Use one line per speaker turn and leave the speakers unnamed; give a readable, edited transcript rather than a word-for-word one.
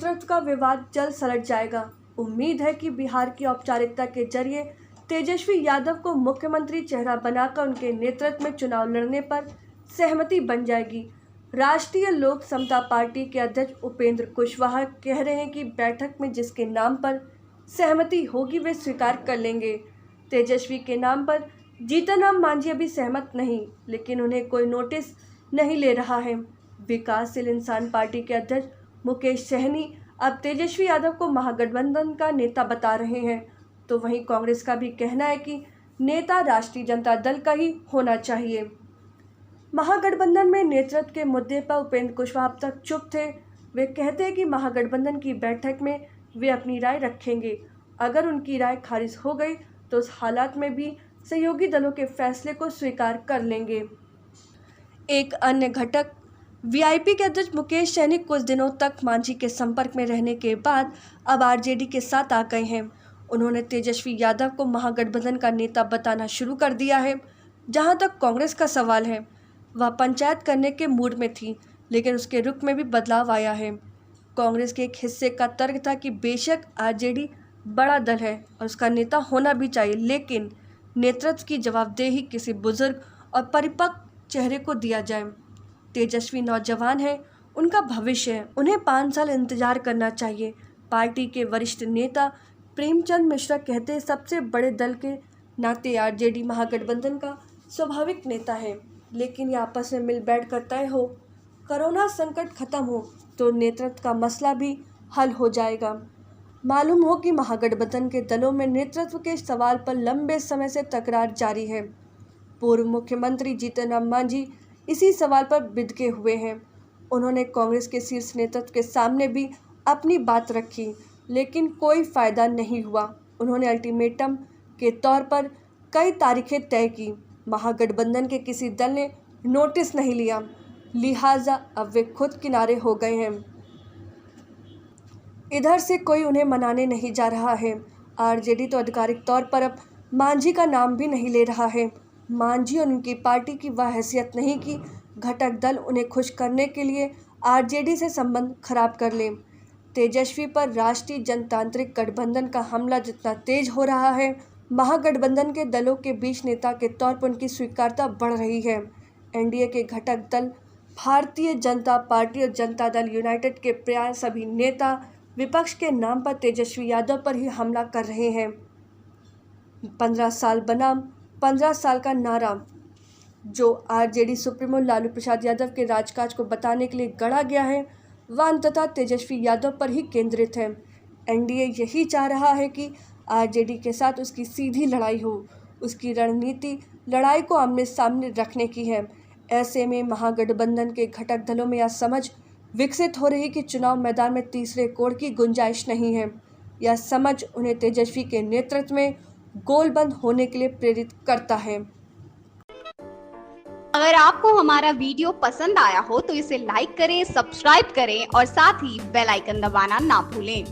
नेतृत्व का विवाद जल्द सलट जाएगा। उम्मीद है कि बिहार की औपचारिकता के जरिए तेजस्वी यादव को मुख्यमंत्री चेहरा बनाकर उनके नेतृत्व में चुनाव लड़ने पर सहमति बन जाएगी। राष्ट्रीय लोक समता पार्टी के अध्यक्ष उपेंद्र कुशवाहा कह रहे हैं कि बैठक में जिसके नाम पर सहमति होगी वे स्वीकार कर लेंगे। तेजस्वी के नाम पर जीतन राम मांझी अभी सहमत नहीं, लेकिन उन्हें कोई नोटिस नहीं ले रहा है। विकासशील इंसान पार्टी के अध्यक्ष मुकेश सहनी अब तेजस्वी यादव को महागठबंधन का नेता बता रहे हैं, तो वहीं कांग्रेस का भी कहना है कि नेता राष्ट्रीय जनता दल का ही होना चाहिए। महागठबंधन में नेतृत्व के मुद्दे पर उपेंद्र कुशवाहा अब तक चुप थे। वे कहते हैं कि महागठबंधन की बैठक में वे अपनी राय रखेंगे। अगर उनकी राय खारिज हो गई तो उस हालात में भी सहयोगी दलों के फैसले को स्वीकार कर लेंगे। एक अन्य घटक वीआईपी के अध्यक्ष मुकेश सहनी कुछ दिनों तक मांझी के संपर्क में रहने के बाद अब आरजेडी के साथ आ गए हैं। उन्होंने तेजस्वी यादव को महागठबंधन का नेता बताना शुरू कर दिया है। जहां तक कांग्रेस का सवाल है, वह पंचायत करने के मूड में थी, लेकिन उसके रुख में भी बदलाव आया है। कांग्रेस के एक हिस्से का तर्क था कि बेशक आरजेडी बड़ा दल है और उसका नेता होना भी चाहिए, लेकिन नेतृत्व की जवाबदेही किसी बुजुर्ग और परिपक्व चेहरे को दिया जाए। तेजस्वी नौजवान है, उनका भविष्य है, उन्हें 5 साल इंतजार करना चाहिए। पार्टी के वरिष्ठ नेता प्रेमचंद मिश्रा कहते हैं, सबसे बड़े दल के नाते आरजेडी महागठबंधन का स्वाभाविक नेता है, लेकिन ये आपस में मिल बैठ कर तय हो, कोरोना संकट खत्म हो तो नेतृत्व का मसला भी हल हो जाएगा। मालूम हो कि महागठबंधन के दलों में नेतृत्व के सवाल पर लंबे समय से तकरार जारी है। पूर्व मुख्यमंत्री जीतन राम मांझी इसी सवाल पर बिदके हुए हैं। उन्होंने कांग्रेस के शीर्ष नेतृत्व के सामने भी अपनी बात रखी, लेकिन कोई फायदा नहीं हुआ। उन्होंने अल्टीमेटम के तौर पर कई तारीखें तय की। महागठबंधन के किसी दल ने नोटिस नहीं लिया, लिहाजा अब वे खुद किनारे हो गए हैं। इधर से कोई उन्हें मनाने नहीं जा रहा है। आरजेडी तो आधिकारिक तौर पर अब मांझी का नाम भी नहीं ले रहा है। मांझी और उनकी पार्टी की वह हैसियत नहीं कि घटक दल उन्हें खुश करने के लिए आरजेडी से संबंध खराब कर लें। तेजस्वी पर राष्ट्रीय जनतांत्रिक गठबंधन का हमला जितना तेज हो रहा है, महागठबंधन के दलों के बीच नेता के तौर पर उनकी स्वीकार्यता बढ़ रही है। एनडीए के घटक दल भारतीय जनता पार्टी और जनता दल यूनाइटेड के प्राय सभी नेता विपक्ष के नाम पर तेजस्वी यादव पर ही हमला कर रहे हैं। 15 साल बनाम 15 साल का नारा जो आरजेडी सुप्रीमो लालू प्रसाद यादव के राजकाज को बताने के लिए गढ़ा गया है, वह अंततः तेजस्वी यादव पर ही केंद्रित है। एनडीए यही चाह रहा है कि आरजेडी के साथ उसकी सीधी लड़ाई हो। उसकी रणनीति लड़ाई को आमने सामने रखने की है। ऐसे में महागठबंधन के घटक दलों में यह समझ विकसित हो रही कि चुनाव मैदान में तीसरे कोण की गुंजाइश नहीं है। यह समझ उन्हें तेजस्वी के नेतृत्व में गोलबंद होने के लिए प्रेरित करता है।
अगर आपको हमारा वीडियो पसंद आया हो तो इसे लाइक करें, सब्सक्राइब करें और साथ ही बेल आइकन दबाना ना भूलें।